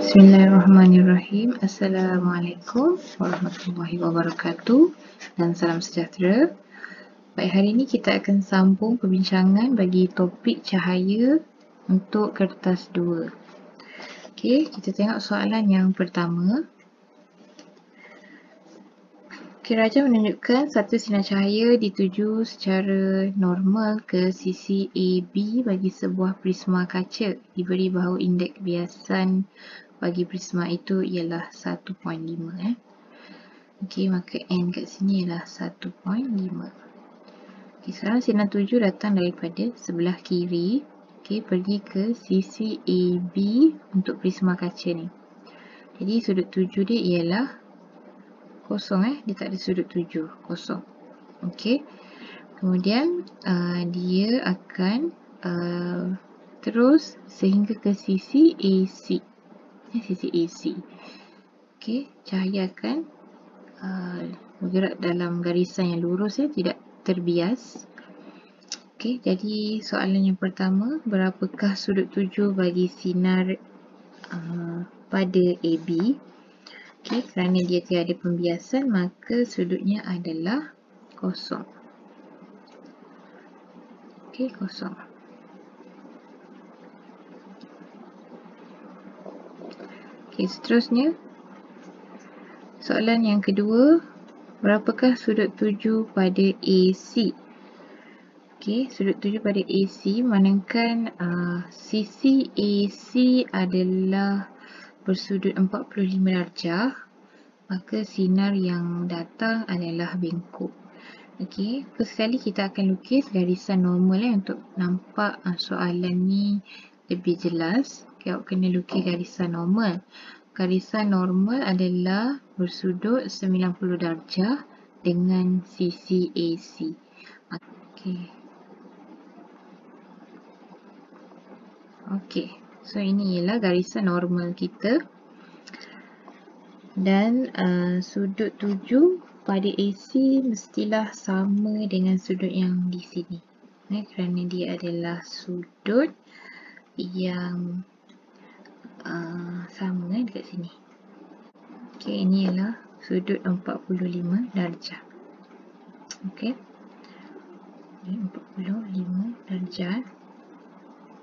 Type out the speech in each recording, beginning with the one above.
Bismillahirrahmanirrahim. Assalamualaikum warahmatullahi wabarakatuh dan salam sejahtera. Baik, hari ini kita akan sambung perbincangan bagi topik cahaya untuk kertas 2. Okey, kita tengok soalan yang pertama. Kiraja menunjukkan satu sinar cahaya dituju secara normal ke sisi AB bagi sebuah prisma kaca. Diberi bahawa indeks kebiasan bagi prisma itu ialah 1.5. Okey, maka N kat sini ialah 1.5. Okey, sekarang sinar tuju datang daripada sebelah kiri. Okey, pergi ke sisi AB untuk prisma kaca ni. Jadi sudut tuju dia ialah kosong, dia tak ada sudut tuju, kosong. Okey. Kemudian dia akan terus sehingga ke sisi AC. Sisi AC. Okey, cahaya akan bergerak dalam garisan yang lurus, tidak terbias. Okey, jadi soalan yang pertama, berapakah sudut tuju bagi sinar pada AB? Okey, kerana dia tiada pembiasan, maka sudutnya adalah kosong. Okey, kosong. Okey, seterusnya soalan yang kedua, berapakah sudut tuju pada AC? Okey, sudut tuju pada AC manakan sisi AC adalah bersudut 45 darjah, maka sinar yang datang adalah bengkok. Okey, first sekali kita akan lukis garisan normal untuk nampak soalan ni lebih jelas. Okay, awak kena lukis garisan normal. Garisan normal adalah bersudut 90 darjah dengan sisi AC. Okey. Okey, so ini ialah garisan normal kita. Dan sudut tuju pada AC mestilah sama dengan sudut yang di sini. Kerana dia adalah sudut yang sama dekat sini. Okey, ini ialah sudut 45 darjah. Okey. 45 darjah.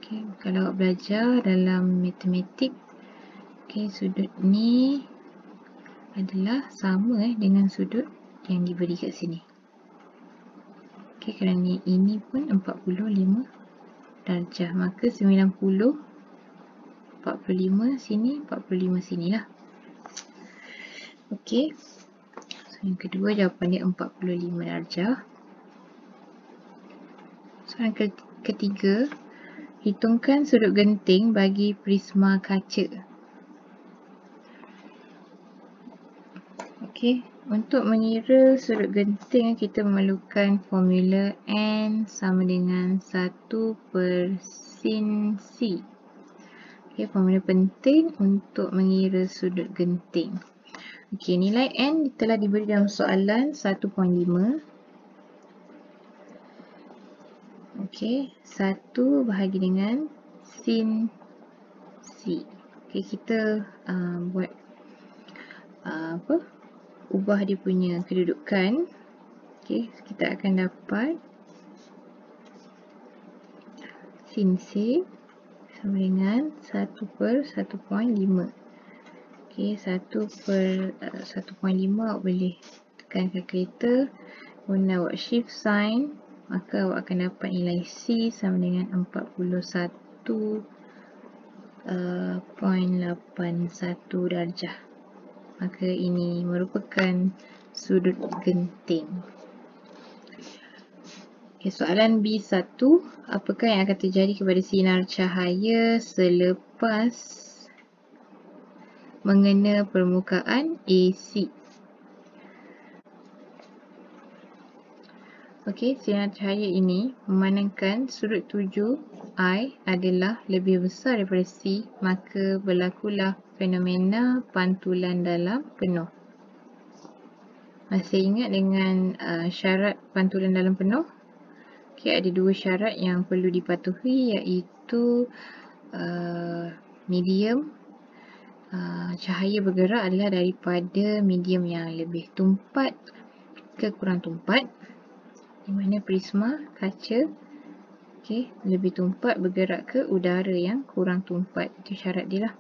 Okey, kalau awak belajar dalam matematik, okey, sudut ni adalah sama dengan sudut yang diberi kat sini. Okey, kerana ini pun 45 darjah, maka 90 45 sini, 45 sinilah. Okey. So, yang kedua jawapan dia 45 darjah. Soalan ketiga, hitungkan sudut genting bagi prisma kaca. Okey, untuk mengira sudut genting kita memerlukan formula N sama dengan 1/sin C. Okey, formula penting untuk mengira sudut genting. Okey, nilai N telah diberi dalam soalan 1.5. Okey, 1 bahagi dengan sin C. Okey, kita buat ubah dia punya kedudukan. Okey, kita akan dapat sin C sama dengan 1/1.5. Okey, 1/1.5 awak boleh tekan kalkulator. Kemudian awak shift sign, maka awak akan dapat nilai C sama dengan 41.81 darjah. Maka ini merupakan sudut genting. Okay, soalan B1. Apakah yang akan terjadi kepada sinar cahaya selepas mengena permukaan AC? Okey, sinar cahaya ini memandangkan sudut tuju I adalah lebih besar daripada C, maka berlakulah fenomena pantulan dalam penuh. Masih ingat dengan syarat pantulan dalam penuh? Okey, ada dua syarat yang perlu dipatuhi, iaitu medium cahaya bergerak adalah daripada medium yang lebih tumpat ke kurang tumpat, di mana prisma kaca lebih tumpat bergerak ke udara yang kurang tumpat. Itu syarat dia lah.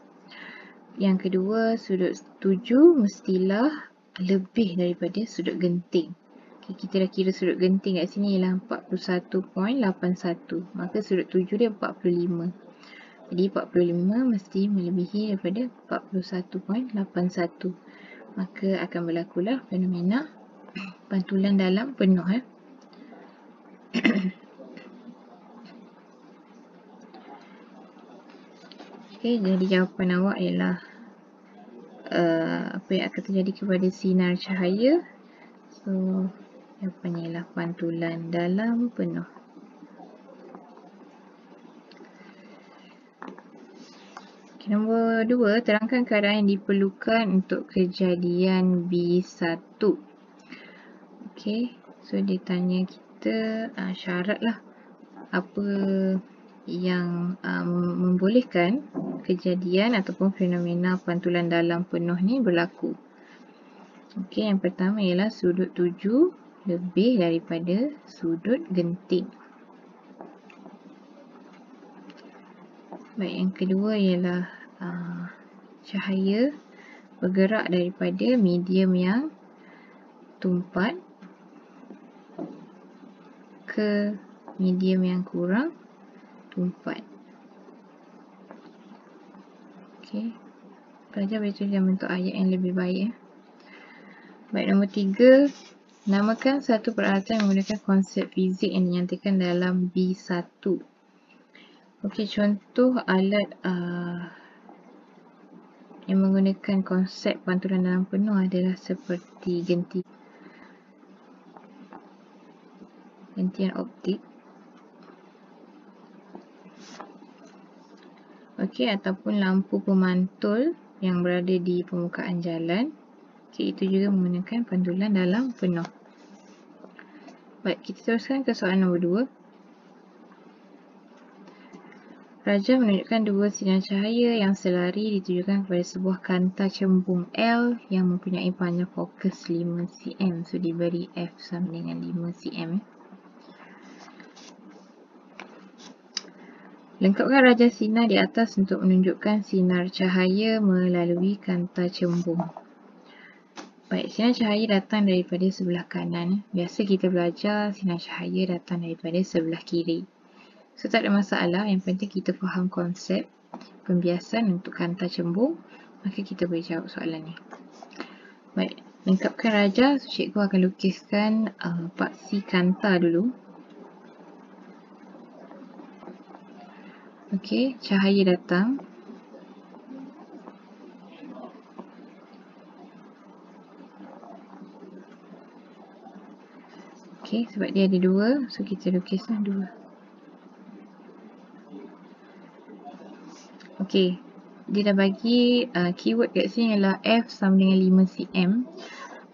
Yang kedua, sudut tuju mestilah lebih daripada sudut genting. Kita dah kira sudut genting kat sini ialah 41.81. Maka sudut tuju dia 45. Jadi 45 mesti melebihi daripada 41.81. Maka akan berlakulah fenomena pantulan dalam penuh. Jadi jawapan awak ialah apa yang akan terjadi kepada sinar cahaya. So, jawapannya ialah pantulan dalam penuh. Nombor 2, terangkan keadaan yang diperlukan untuk kejadian B1. So dia tanya kita syarat lah apa yang membolehkan kejadian ataupun fenomena pantulan dalam penuh ni berlaku. Yang pertama ialah sudut tuju lebih daripada sudut genting. Baik, yang kedua ialah cahaya bergerak daripada medium yang tumpat ke medium yang kurang tumpat. Pelajar boleh tulis dalam bentuk ayat yang lebih baik. Baik, nombor 3, namakan satu peralatan menggunakan konsep fizik yang dinyatakan dalam B1. Contoh alat yang menggunakan konsep pantulan dalam penuh adalah seperti gentian optik. Ataupun lampu pemantul yang berada di permukaan jalan. Itu juga menggunakan pantulan dalam penuh. Baik, kita teruskan ke soalan nombor 2. Raja menunjukkan dua sinar cahaya yang selari ditujukan kepada sebuah kanta cembung L yang mempunyai panjang fokus 5 cm. So, diberi F sama dengan 5 cm. Lengkapkan raja sinar di atas untuk menunjukkan sinar cahaya melalui kanta cembung. Baik, sinar cahaya datang daripada sebelah kanan. Biasa kita belajar sinar cahaya datang daripada sebelah kiri. So, tak ada masalah. Yang penting kita faham konsep pembiasan untuk kanta cembung. Maka kita boleh jawab soalan ni. Baik, lengkapkan raja. So, cikgu akan lukiskan paksi kanta dulu. Cahaya datang. Sebab dia ada dua, so kita lukislah dua. Dia dah bagi keyword kat sini ialah F sama dengan 5 cm.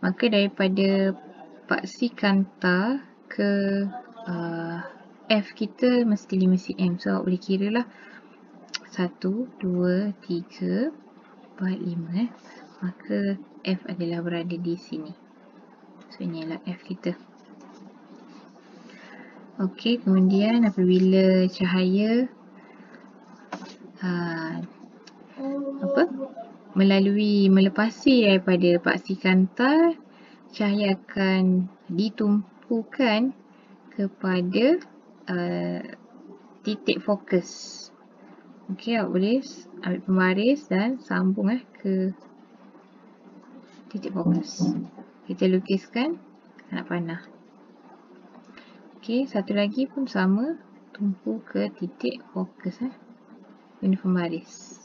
Maka daripada paksi kanta ke F kita mesti 5 cm. So, awak boleh kira lah 1, 2, 3, 4, 5. Maka F adalah berada di sini. So, ini adalah F kita. Kemudian apabila cahaya melepasi daripada paksi kanta, cahaya akan ditumpukan kepada titik fokus. Awak boleh ambil pembaris dan sambung ke titik fokus. Kita lukiskan anak panah. Satu lagi pun sama, tumpu ke titik fokus guna pembaris.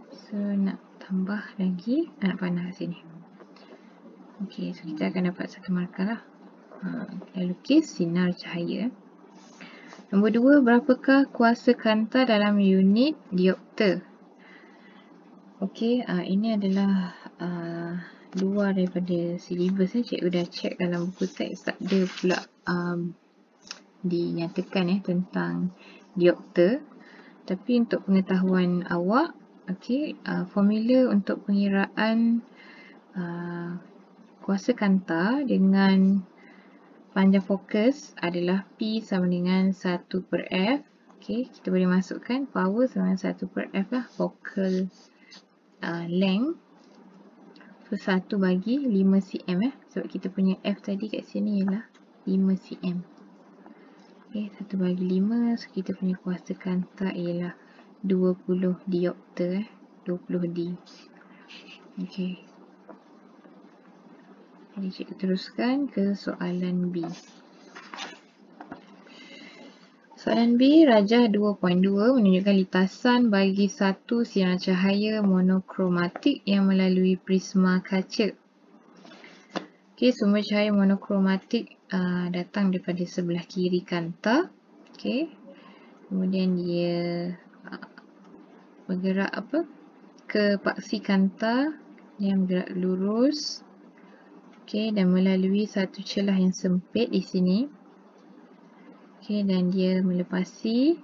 So, nak tambah lagi anak panah kat sini. So kita akan dapat satu markah lah. Kita lukis sinar cahaya. Nombor 2, berapakah kuasa kanta dalam unit diopter? Ini adalah luar daripada silibus. Cikgu dah check dalam buku teks, tak ada pula dinyatakan tentang diopter. Tapi untuk pengetahuan awak, formula untuk pengiraan kuasa kanta dengan panjang fokus adalah P sama dengan 1/F. Kita boleh masukkan power sama dengan 1/F lah, focal length. So 1 bagi 5 cm sebab kita punya F tadi kat sini ialah 5 cm. 1 bagi 5, so kita punya kuasa kanta ialah 20 diopter, 20 D. Jadi cikgu teruskan ke soalan B. Soalan B, rajah 2.2 menunjukkan lintasan bagi satu sinar cahaya monokromatik yang melalui prisma kaca. Sumber cahaya monokromatik datang daripada sebelah kiri kanta. Kemudian dia bergerak ke paksi kanta yang bergerak lurus. Dan melalui satu celah yang sempit di sini. Dan dia melepasi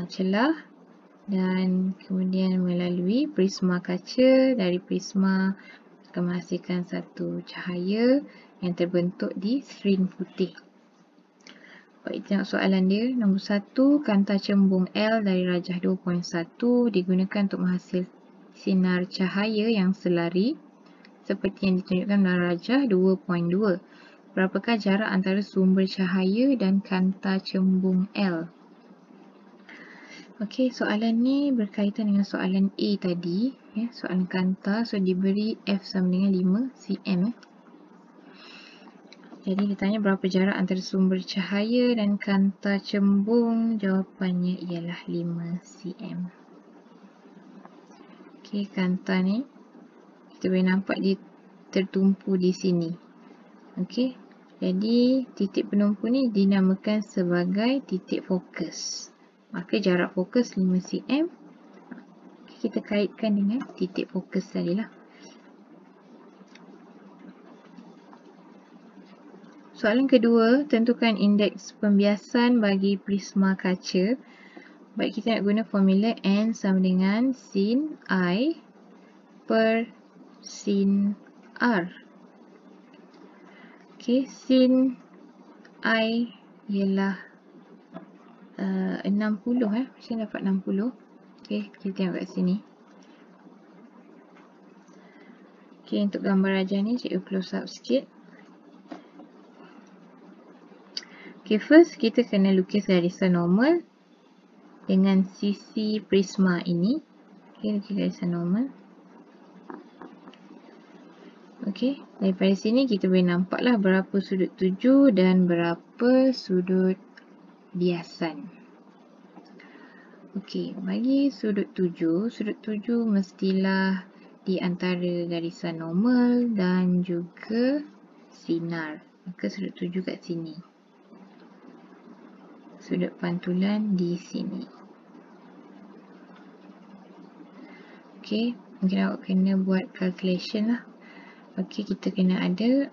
celah dan kemudian melalui prisma kaca. Dari prisma akan menghasilkan satu cahaya yang terbentuk di skrin putih. Baik, tengok soalan dia. Nombor 1, kanta cembung L dari rajah 2.1 digunakan untuk menghasilkan sinar cahaya yang selari seperti yang ditunjukkan dalam rajah 2.2. Berapakah jarak antara sumber cahaya dan kanta cembung L? Soalan ni berkaitan dengan soalan A tadi. Soalan kanta, so diberi F sama dengan 5 cm. Jadi ditanya berapa jarak antara sumber cahaya dan kanta cembung. Jawapannya ialah 5 cm. Kanta ni kita boleh nampak dia tertumpu di sini. Jadi titik penumpu ni dinamakan sebagai titik fokus. Maka jarak fokus 5 cm. Kita kaitkan dengan titik fokus tadi lah. Soalan kedua, tentukan indeks pembiasan bagi prisma kaca. Baik, kita nak guna formula N sama dengan sin I per sin R. Sin I ialah 60 macam dapat 60. Kita tengok kat sini. Untuk gambar rajah ni cikgu close up sikit. First kita kena lukis garisan normal dengan sisi prisma ini. Lukis garisan normal. Daripada sini kita boleh nampaklah berapa sudut tuju dan berapa sudut biasan. Bagi sudut tuju mestilah di antara garisan normal dan juga sinar. Maka sudut tuju kat sini. Sudut pantulan di sini. Mungkin awak kena buat calculation lah. Kita kena ada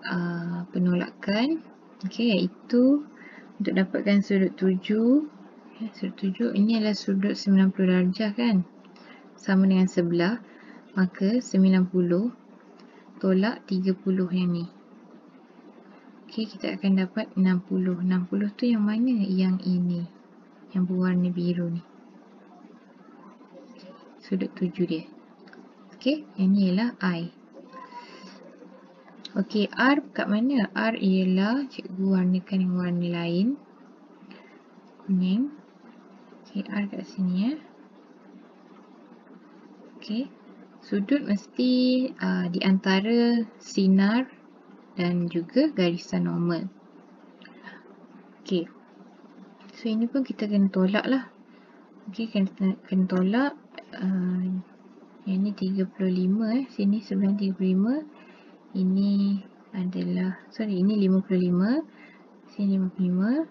penolakan. Iaitu untuk dapatkan sudut tuju. Sudut tuju ini adalah sudut 90 darjah kan. Sama dengan sebelah. Maka 90 tolak 30 yang ni. Kita akan dapat 60. 60 tu yang mana? Yang ini. Yang berwarna biru ni. Sudut tuju dia. Yang ni ialah I. R kat mana? R ialah, cikgu warnakan dengan warna lain. Kuning. R kat sini sudut mesti di antara sinar dan juga garisan normal. So ini pun kita kena tolak lah. Kena tolak. Yang ni 35 sini sebelah 35. Ini adalah, ini 55. Sini 55.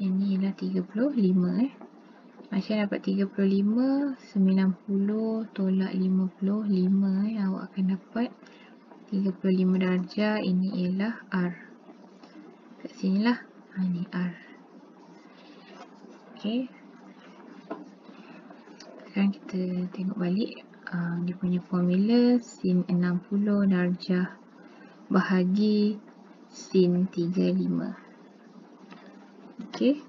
Yang ni ialah 35 Macam dapat 35, 90 tolak 55 awak akan dapat 35 darjah. Ini ialah R. Kat sinilah. Ni R. sekarang kita tengok balik dia punya formula sin 60 darjah bahagi sin 35. Okey,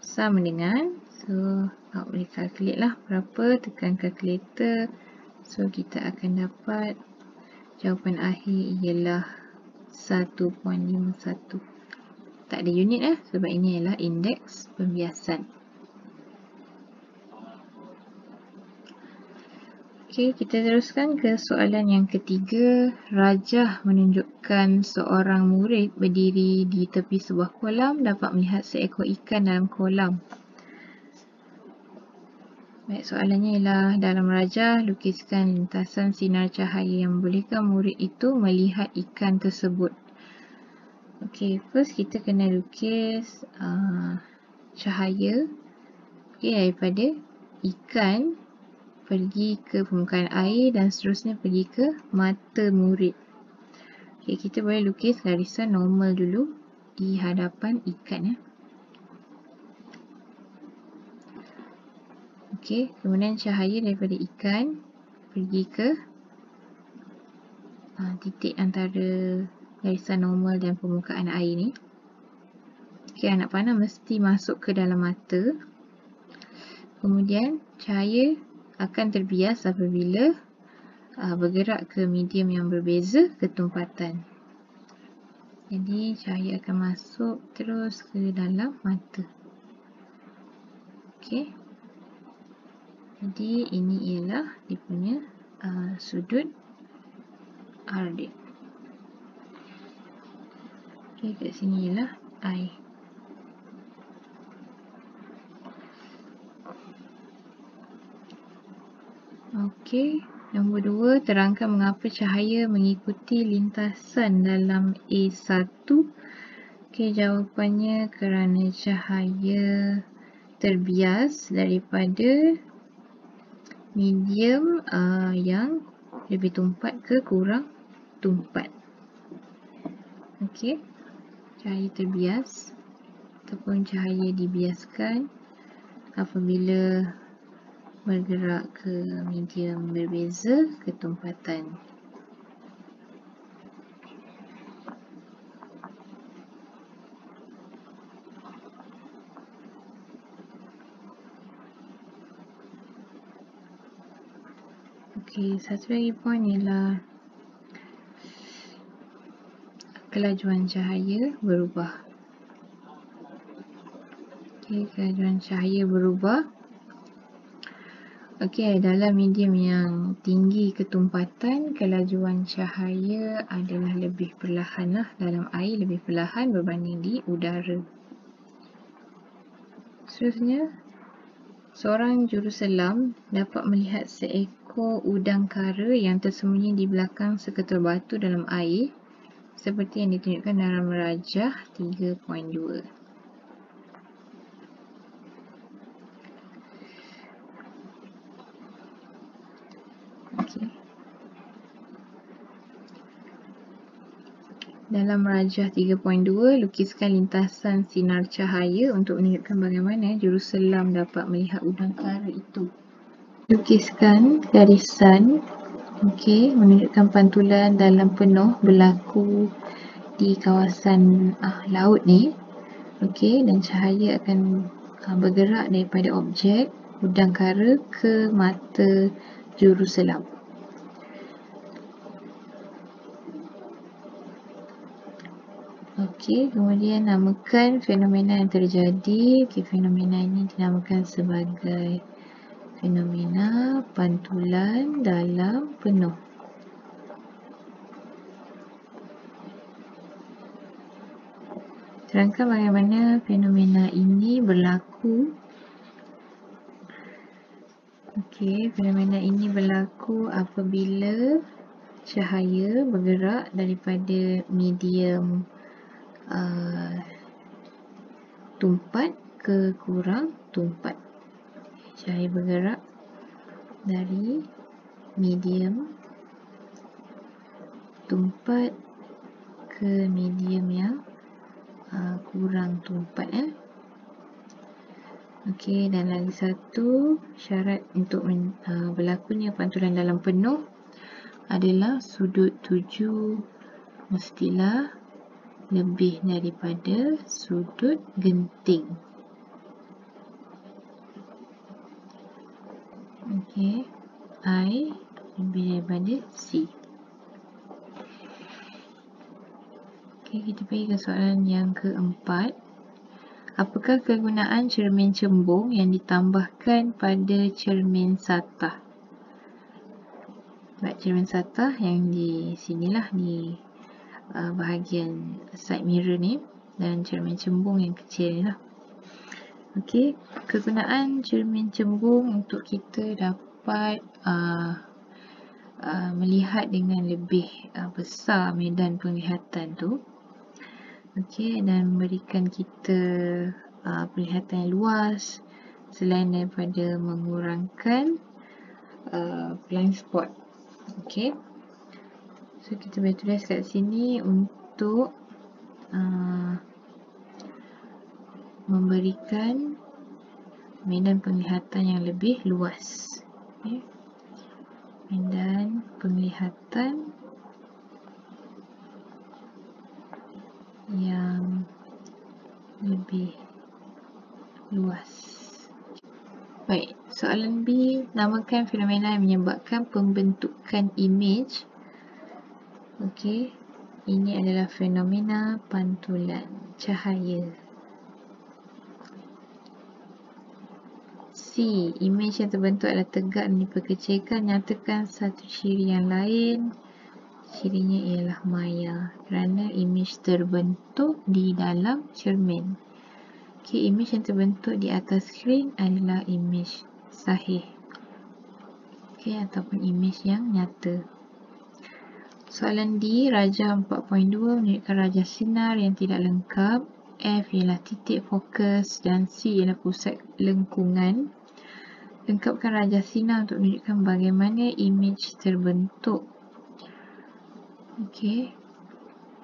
sama dengan, so awak boleh calculate lah berapa, tekan calculator. So kita akan dapat jawapan akhir ialah 1.51. Tak ada unit sebab ini ialah indeks pembiasan. Okey, kita teruskan ke soalan yang ketiga. Rajah menunjukkan seorang murid berdiri di tepi sebuah kolam dapat melihat seekor ikan dalam kolam. Baik, soalannya ialah dalam rajah lukiskan lintasan sinar cahaya yang membolehkan murid itu melihat ikan tersebut. Okey, first kita kena lukis cahaya daripada ikan pergi ke permukaan air dan seterusnya pergi ke mata murid. Okey, kita boleh lukis garisan normal dulu di hadapan ikan. Okey, kemudian cahaya daripada ikan pergi ke titik antara garisan normal dan permukaan air ni. Okey, anak panah mesti masuk ke dalam mata. Kemudian cahaya akan terbias apabila bergerak ke medium yang berbeza ketumpatan. Jadi cahaya akan masuk terus ke dalam mata. Okey. Jadi ini ialah dia punya sudut RD. Okey, kat sini ialah I. Okey, nombor 2, terangkan mengapa cahaya mengikuti lintasan dalam A1. Okey, jawapannya kerana cahaya terbias daripada medium yang lebih tumpat ke kurang tumpat. Okey, cahaya terbias ataupun cahaya dibiaskan apabila bergerak ke medium berbeza ketumpatan. Okey, satu lagi poin ialah kelajuan cahaya berubah. Okey, kelajuan cahaya berubah. Okey, dalam medium yang tinggi ketumpatan, kelajuan cahaya adalah lebih perlahan dalam air, lebih perlahan berbanding di udara. Seterusnya, seorang juruselam dapat melihat seekor udang kara yang tersembunyi di belakang seketul batu dalam air seperti yang ditunjukkan dalam rajah 3.2. Dalam rajah 3.2, lukiskan lintasan sinar cahaya untuk menunjukkan bagaimana juruselam dapat melihat udang kara itu. Lukiskan garisan menunjukkan pantulan dalam penuh berlaku di kawasan laut ni. Dan cahaya akan bergerak daripada objek udang kara ke mata juruselam. Kemudian namakan fenomena yang terjadi. Fenomena ini dinamakan sebagai fenomena pantulan dalam penuh. Terangkan bagaimana fenomena ini berlaku. Fenomena ini berlaku apabila cahaya bergerak daripada medium tumpat ke kurang tumpat. Cahaya bergerak dari medium tumpat ke medium yang kurang tumpat. Okey, dan lagi satu syarat untuk berlakunya pantulan dalam penuh adalah sudut tuju mestilah lebih daripada sudut genting. Okey, I lebih daripada C. Okey, kita pergi ke soalan yang keempat. Apakah kegunaan cermin cembung yang ditambahkan pada cermin satah? Cermin satah yang di sinilah, di bahagian side mirror ni, dan cermin cembung yang kecil ni lah. Okey, kegunaan cermin cembung untuk kita dapat melihat dengan lebih besar medan penglihatan tu. Okey, dan memberikan kita penglihatan yang luas selain daripada mengurangkan blind spot. Okey, so kita boleh tulis kat sini untuk memberikan medan penglihatan yang lebih luas. Okay. Medan penglihatan yang lebih luas. Baik, soalan B, namakan fenomena yang menyebabkan pembentukan imej. Okey, ini adalah fenomena pantulan cahaya. C, imej yang terbentuk adalah tegak dan diperkecilkan. Nyatakan satu ciri yang lain. Cirinya ialah maya kerana imej terbentuk di dalam cermin. Okey, imej yang terbentuk di atas skrin adalah imej sahih. Okey, ataupun imej yang nyata. Soalan D, rajah 4.2 menunjukkan rajah sinar yang tidak lengkap. F ialah titik fokus dan C ialah pusat lengkungan. Lengkapkan rajah sinar untuk menunjukkan bagaimana imej terbentuk. Okey,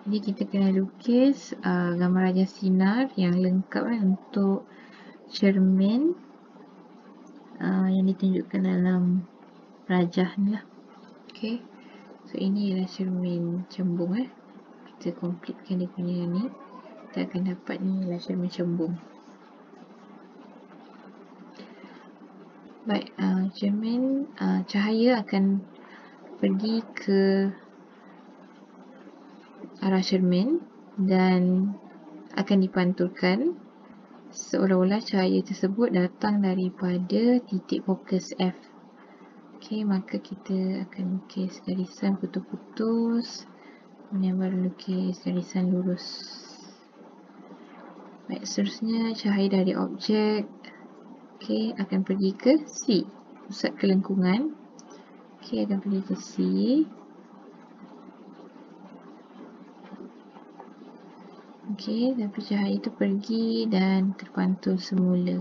jadi kita kena lukis gambar rajah sinar yang lengkap untuk cermin yang ditunjukkan dalam rajah ni lah. Okey, so ini ialah cermin cembung. Kita completekan dia punya ni, kita akan dapat ni ialah cermin cembung. Baik, cermin cahaya akan pergi ke arah cermin dan akan dipantulkan seolah-olah cahaya tersebut datang daripada titik fokus F. Okey, maka kita akan lukis garisan putus-putus, kemudian baru lukis garisan lurus. Baik, seterusnya cahaya dari objek akan pergi ke C, pusat kelengkungan. Akan pergi ke C. Tapi cahaya itu pergi dan terpantul semula.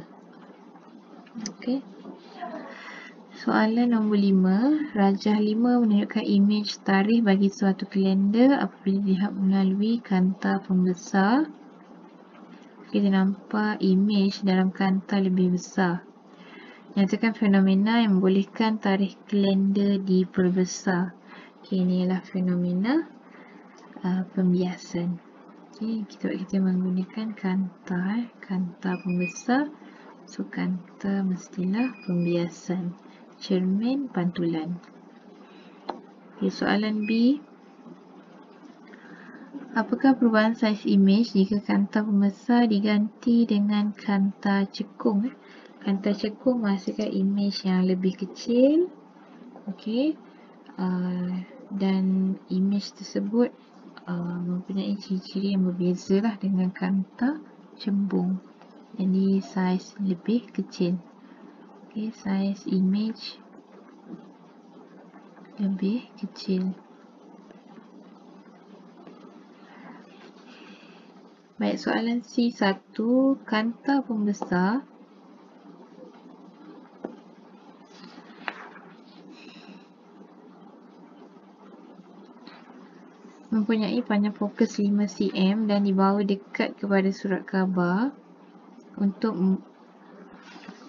Soalan nombor 5. Rajah 5 menunjukkan imej tarikh bagi suatu kalender apabila dilihat melalui kanta pembesar. Kita nampak imej dalam kanta lebih besar. Nyatakan fenomena yang membolehkan tarikh kalender diperbesar. Ini ialah fenomena pembiasan. Kita menggunakan kanta pembesar. So, kanta mestilah pembiasan cermin pantulan. Soalan B. Apakah perubahan saiz imej jika kanta pembesar diganti dengan kanta cekung? Kanta cekung menghasilkan imej yang lebih kecil. Dan imej tersebut mempunyai ciri-ciri yang berbeza lah dengan kanta cembung. Jadi saiz lebih kecil. Saiz imej lebih kecil. Baik, soalan C1, kanta pembesar mempunyai panjang fokus 5 cm dan dibawa dekat kepada surat khabar untuk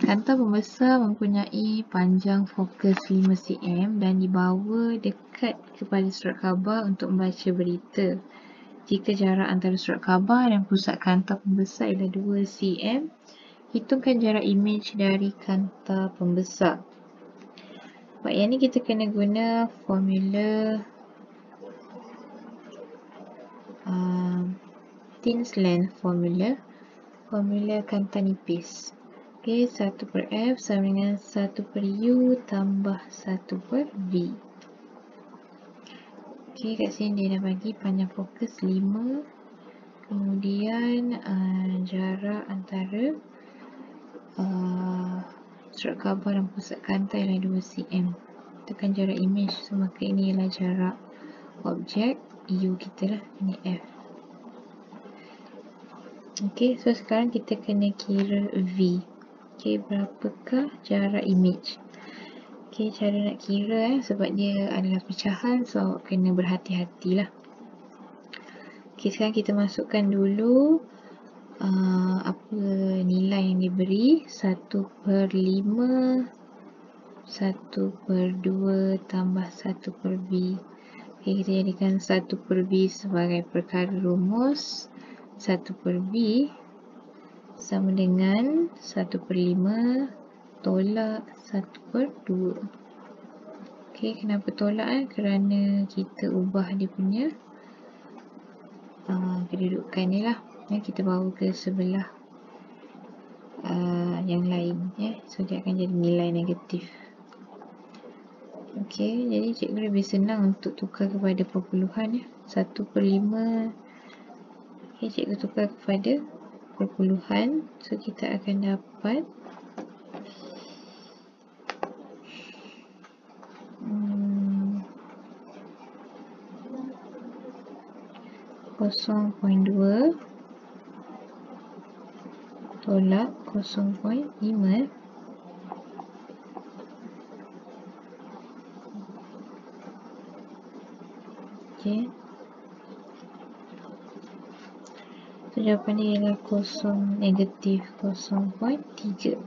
Kanta pembesar mempunyai panjang fokus 5 cm dan dibawa dekat kepada surat khabar untuk membaca berita. Jika jarak antara surat khabar dan pusat kanta pembesar ialah 2 cm, hitungkan jarak imej dari kanta pembesar. Buat yang ni kita kena guna formula thin length formula kanta nipis. Okey, 1/f sama dengan 1/u tambah 1/v. Okey, kat sini dia dah bagi panjang fokus 5. Kemudian jarak antara surat khabar dan pusat kanta ialah 2 cm. Tekan jarak imej, so maka ini ialah jarak objek u kita lah, ini f. Okey, so sekarang kita kena kira v. Okey, berapakah jarak imej? Okey, cara nak kira sebab dia adalah pecahan, so kena berhati-hatilah. Okey, sekarang kita masukkan dulu apa nilai yang diberi, 1/5, 1/2 tambah 1/v. Okey, kita jadikan 1/v sebagai perkara rumus. 1/v sama dengan 1/5 tolak 1/2. Okey, kenapa tolak? Kerana kita ubah dia punya kedudukan ni lah. Kita bawa ke sebelah yang lain. So, dia akan jadi nilai negatif. Okey, jadi cikgu lebih senang untuk tukar kepada perpuluhan. 1/5. Okey, cikgu tukar kepada perpuluhan. So, kita akan dapat 0.2 tolak 0.5. Okey. So, jawapan dia ialah negatif 0.3.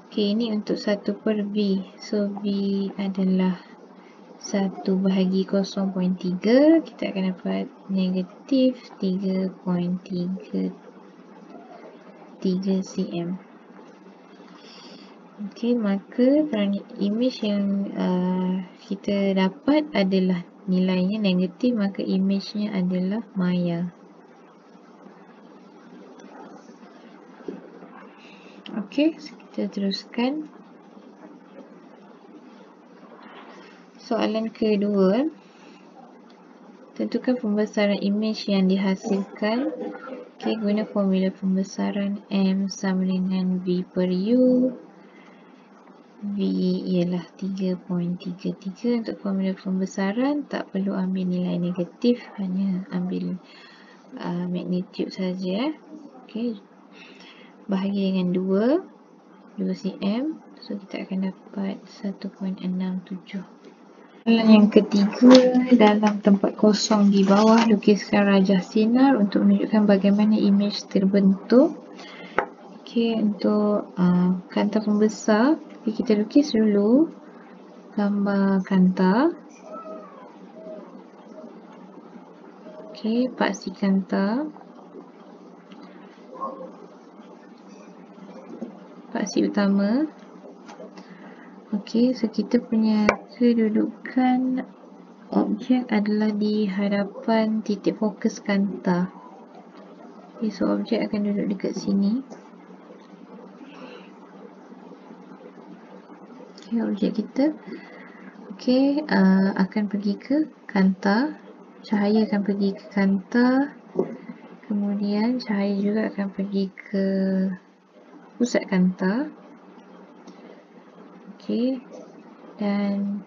Okey, ini untuk 1/v. So, v adalah 1 bahagi 0.3. Kita akan dapat negatif 3.33 cm. Okey, maka kerana imej yang kita dapat adalah nilainya negatif, maka imejnya adalah maya. Okey, kita teruskan. Soalan kedua, tentukan pembesaran imej yang dihasilkan. Okey, guna formula pembesaran M sama dengan V/U. V ialah 3.33. Untuk formula pembesaran tak perlu ambil nilai negatif, hanya ambil magnitude saja. Okey, bahagi dengan 2 cm. So, kita akan dapat 1.67. Soalan yang ketiga, dalam tempat kosong di bawah, lukiskan rajah sinar untuk menunjukkan bagaimana imej terbentuk. Okey, untuk kanta pembesar, kita lukis dulu gambar kanta. Okey, paksi kanta. Paksi utama. Okey, so kita punya kedudukan objek adalah di hadapan titik fokus kanta. Okay, so objek akan duduk dekat sini. Okay, objek kita akan pergi ke kanta. Cahaya akan pergi ke kanta. Kemudian cahaya juga akan pergi ke pusat kanta. Okey, dan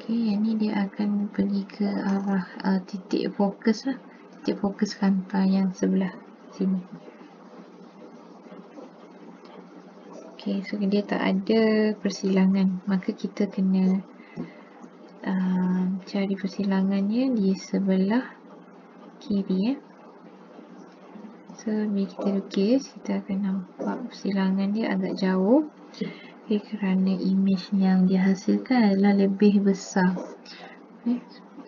yang ni dia akan pergi ke arah titik fokus lah, titik fokus kanta yang sebelah sini. Okey, so dia tak ada persilangan, maka kita kena cari persilangannya di sebelah kiri. So, bila kita lukis, kita akan nampak silangan dia agak jauh. Kerana imej yang dihasilkan adalah lebih besar.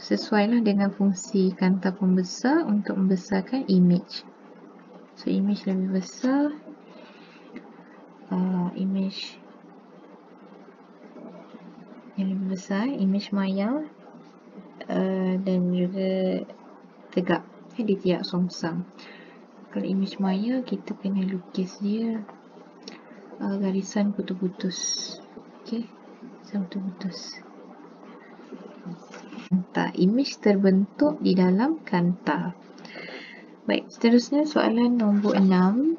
Sesuailah dengan fungsi kanta pembesar untuk membesarkan imej. So, imej lebih besar. Imej yang lebih besar, imej maya dan juga tegak. Dia tidak songsang. Kalau imej maya, kita kena lukis dia garisan putus-putus. Okey, garisan putus-putus. Kanta. Imej terbentuk di dalam kanta. Baik, seterusnya soalan nombor 6.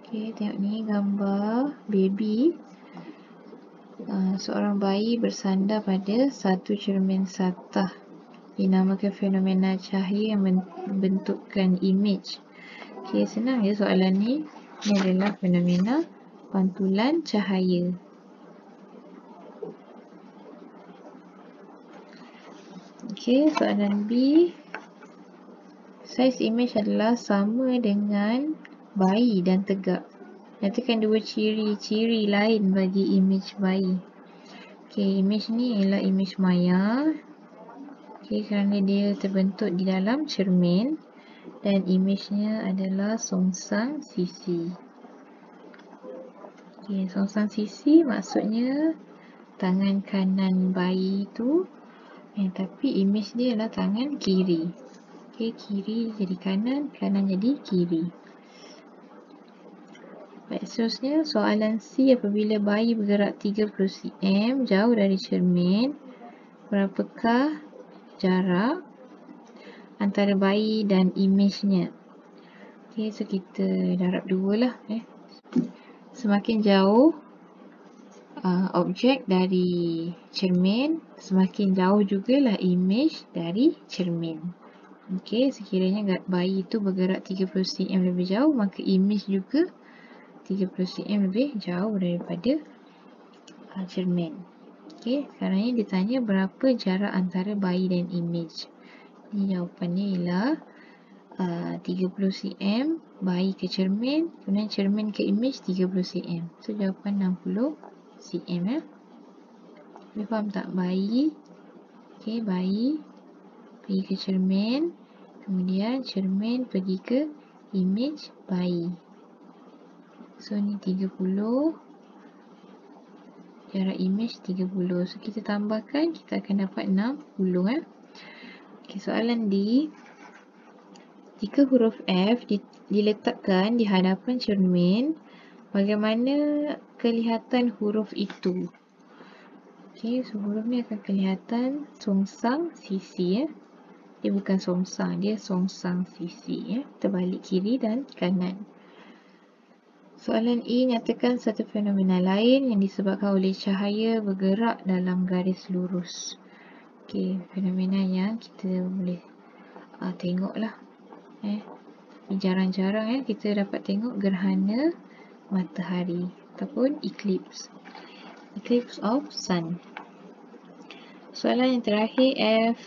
Okey, tengok ni gambar baby. Seorang bayi bersandar pada satu cermin satah. Dinamakan fenomena cahaya yang membentukkan imej. Okey, senang je soalan ni. Ini adalah fenomena pantulan cahaya. Okey, soalan B. Saiz imej adalah sama dengan bayi dan tegak. Nyatakan dua ciri-ciri lain bagi imej bayi. Okey, imej ni ialah imej maya. Okey, kerana dia terbentuk di dalam cermin dan imejnya adalah songsang sisi. Okey, songsang sisi maksudnya tangan kanan bayi tu, tapi imej dia adalah tangan kiri. Okey, kiri jadi kanan, kanan jadi kiri. Baik, seterusnya soalan C. Apabila bayi bergerak 30 cm jauh dari cermin, berapakah jarak antara bayi dan imejnya? Okey, so kita darab dua lah. Semakin jauh objek dari cermin, semakin jauh jugalah imej dari cermin. Okey, sekiranya bayi itu bergerak 30 cm lebih jauh, maka imej juga 30 cm lebih jauh daripada cermin. Okey, sekarang ni ditanya berapa jarak antara bayi dan imej. Ini jawapannya ialah 30 cm bayi ke cermin, kemudian cermin ke imej 30 cm. So, jawapan 60 cm. Boleh faham tak? Bayi, okey, bayi pergi ke cermin, kemudian cermin pergi ke imej bayi. So, ni 30, jarak imej 30. So, kita tambahkan, kita akan dapat 60. Okey, soalan D. Jika huruf F diletakkan di hadapan cermin, bagaimana kelihatan huruf itu? Okey, so huruf ni akan kelihatan songsang sisi. Dia bukan songsang, dia songsang sisi. Terbalik kiri dan kanan. Soalan E. Nyatakan satu fenomena lain yang disebabkan oleh cahaya bergerak dalam garis lurus. Okey, fenomena yang kita boleh tengok lah. Jarang-jarang kita dapat tengok gerhana matahari ataupun eclipse. Eclipse of sun. Soalan yang terakhir F.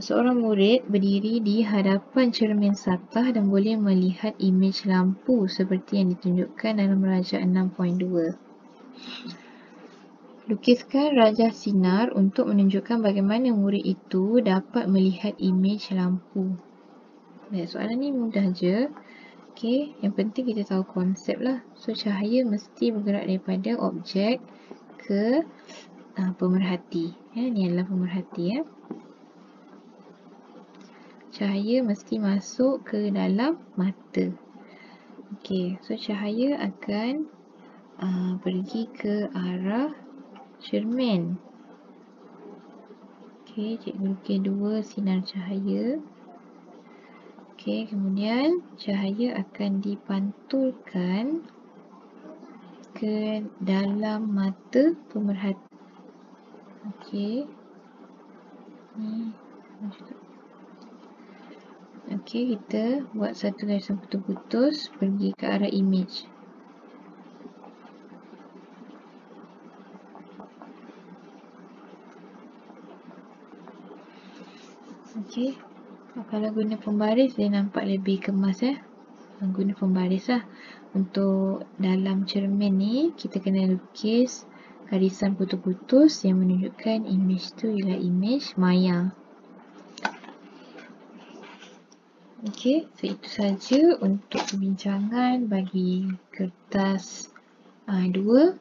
Seorang murid berdiri di hadapan cermin satah dan boleh melihat imej lampu seperti yang ditunjukkan dalam rajah 6.2. Lukiskan rajah sinar untuk menunjukkan bagaimana murid itu dapat melihat imej lampu. Soalan ni mudah je. Okey, yang penting kita tahu konsep lah. So, cahaya mesti bergerak daripada objek ke pemerhati. Ni adalah pemerhati. Cahaya mesti masuk ke dalam mata. Okey, so cahaya akan pergi ke arah cermin. Okey, cikgu lukis dua sinar cahaya. Okey, kemudian cahaya akan dipantulkan ke dalam mata pemerhati. Okey. Ni macam tu. Okey, kita buat satu garisan putus-putus pergi ke arah imej. Okey. Kalau guna pembaris dia nampak lebih kemas guna pembaris lah. Untuk dalam cermin ni kita kena lukis garisan putus-putus yang menunjukkan imej tu ialah imej maya. Okey, so itu saja untuk perbincangan bagi kertas 2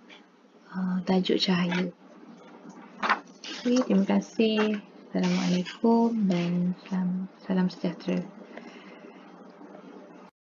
tajuk cahaya. Okey, terima kasih. Assalamualaikum dan salam sejahtera.